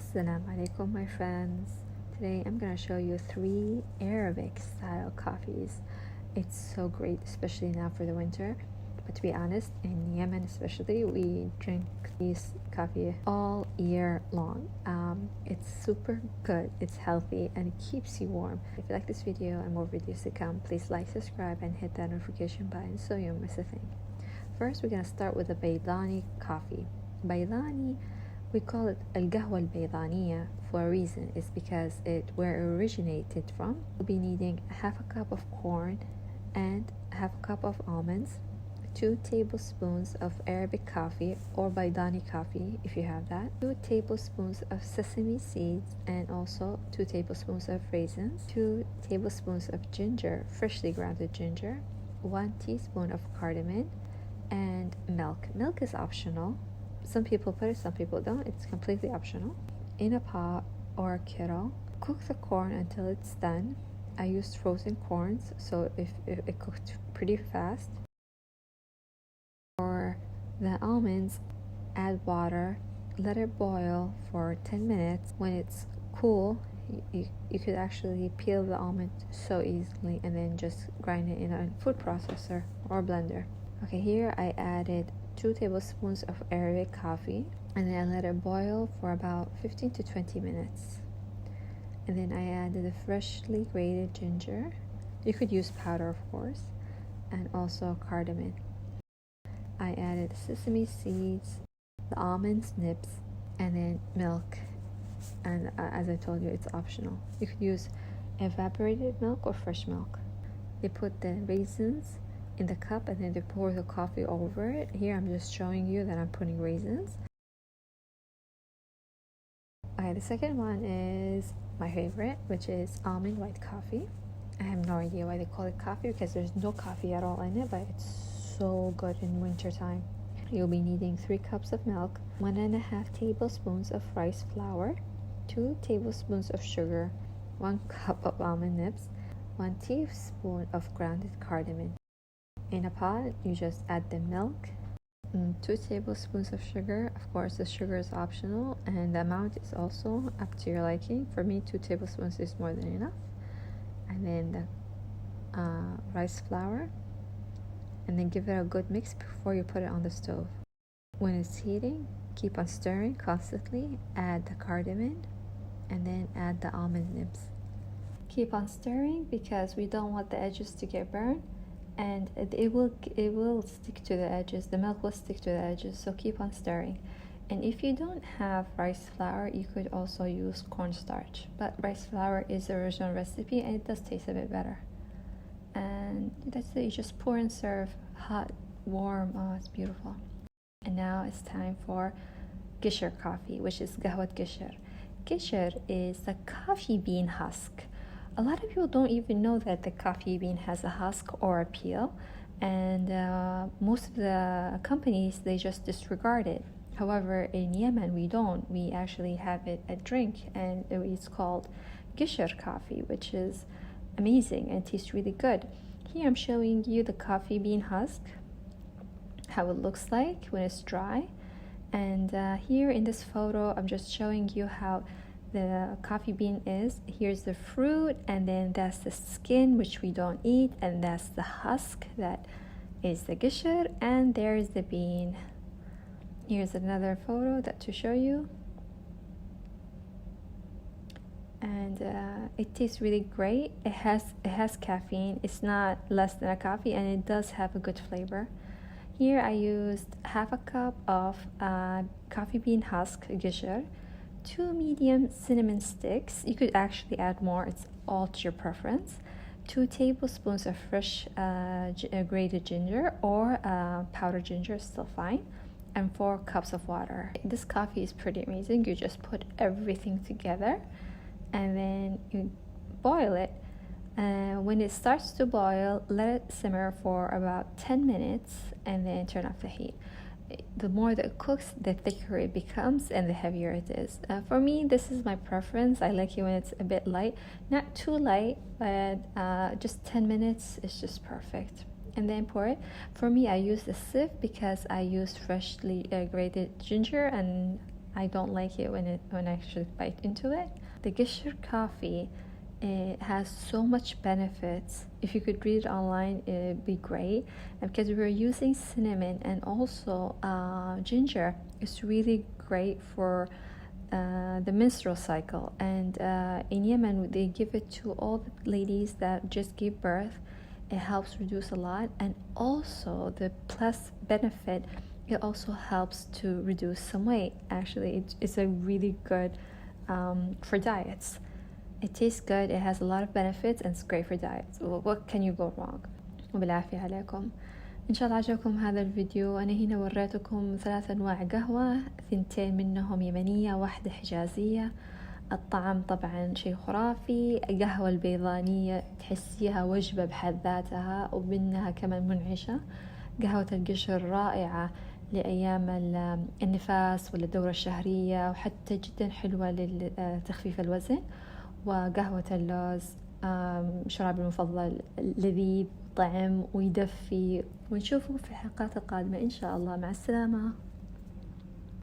Assalamu alaikum, my friends. Today I'm going to show you 3 Arabic style coffees. It's so great, especially now for the winter. But to be honest, in Yemen especially, we drink this coffee all year long. It's super good, it's healthy, and it keeps you warm. If you like this video and more videos to come, please like, subscribe, and hit that notification button so you don't miss a thing. First, we're going to start with the Baydhany coffee. Baydhany, we call it القهوة البيضانية for a reason. It's because where it originated from. We'll be needing half a cup of corn and half a cup of almonds, 2 tablespoons of Arabic coffee or Baydhany coffee if you have that, 2 tablespoons of sesame seeds, and also 2 tablespoons of raisins, 2 tablespoons of ginger, freshly grounded ginger, 1 teaspoon of cardamom, and milk. Milk is optional. Some people put it, some people don't. It's completely optional. In a pot or a kettle, cook the corn until it's done. I used frozen corns, so if it cooked pretty fast. For the almonds, add water, let it boil for 10 minutes. When it's cool, you could actually peel the almond so easily and then just grind it in a food processor or blender. Okay, here I added 2 tablespoons of Arabic coffee, and then I let it boil for about 15 to 20 minutes. And then I added the freshly grated ginger. You could use powder, of course, and also cardamom. I added sesame seeds, the almonds nips, and then milk. And as I told you, it's optional. You could use evaporated milk or fresh milk. They put the raisins in the cup and then they pour the coffee over it. Here I'm just showing you that I'm putting raisins. Okay, the second one is my favorite, which is Almond White coffee. I have no idea why they call it coffee because there's no coffee at all in it, but it's so good in winter time. You'll be needing 3 cups of milk, 1.5 tablespoons of rice flour, 2 tablespoons of sugar, 1 cup of almond nips, 1 teaspoon of grounded cardamom. In a pot, you just add the milk, 2 tablespoons of sugar. Of course, the sugar is optional, and the amount is also up to your liking. For me, 2 tablespoons is more than enough. And then the rice flour, and then give it a good mix before you put it on the stove. When it's heating, keep on stirring constantly. Add the cardamom, and then add the almond nibs. Keep on stirring because we don't want the edges to get burned. And it will stick to the edges. The milk will stick to the edges, so keep on stirring. And if you don't have rice flour, you could also use cornstarch, but rice flour is the original recipe and it does taste a bit better. And that's it. You just pour and serve hot, warm. Oh, it's beautiful. And now it's time for Qisher coffee, which is قهوة Qisher. Qisher is the coffee bean husk. A lot of people don't even know that the coffee bean has a husk or a peel, and most of the companies, they just disregard it. However, in Yemen, we don't. We actually have it a drink, and it's called Qisher coffee, which is amazing and tastes really good. Here I'm showing you the coffee bean husk, how it looks like when it's dry. And here in this photo, I'm just showing you how the coffee bean is. Here's the fruit, and then that's the skin, which we don't eat, and that's the husk, that is the Qisher, and there's the bean. Here's another photo to show you, and it tastes really great. It has caffeine. It's not less than a coffee, and it does have a good flavor. Here I used half a cup of coffee bean husk Qisher, 2 medium cinnamon sticks. You could actually add more, it's all to your preference, 2 tablespoons of fresh grated ginger or powdered ginger is still fine, and 4 cups of water. This coffee is pretty amazing. You just put everything together and then you boil it. When it starts to boil, let it simmer for about 10 minutes and then turn off the heat. The more that it cooks, the thicker it becomes and the heavier it is. For me, this is my preference. I like it when it's a bit light, not too light, but just 10 minutes is just perfect. And then pour it. For me, I use the sieve because I use freshly grated ginger, and I don't like it when I actually bite into it. The Qisher coffee, it has so much benefits. If you could read it online, it'd be great. And because we're using cinnamon and also ginger, it's really great for the menstrual cycle. And in Yemen, they give it to all the ladies that just give birth. It helps reduce a lot, and also the plus benefit, it also helps to reduce some weight. Actually, it's a really good for diets. It tastes good, it has a lot of benefits, and it's great for diets. What can you go wrong? وبالعافية عليكم. إن شاء الله عجبكم هذا الفيديو. أنا هنا وريتكم 3 أنواع قهوة، 2 منهم يمنية، 1 حجازية. الطعم طبعا شيء خرافي. القهوة البيضانية تحسيها وجبة بحد ذاتها، ومنها كمان منعشة. قهوة القشر رائعة لأيام النفاس ولا الدورة الشهرية، وحتى جدا حلوة لتخفيف الوزن. وقهوة اللوز شرابي المفضل، لذيذ طعم ويدفي. ونشوفه في الحلقات القادمة إن شاء الله. مع السلامة.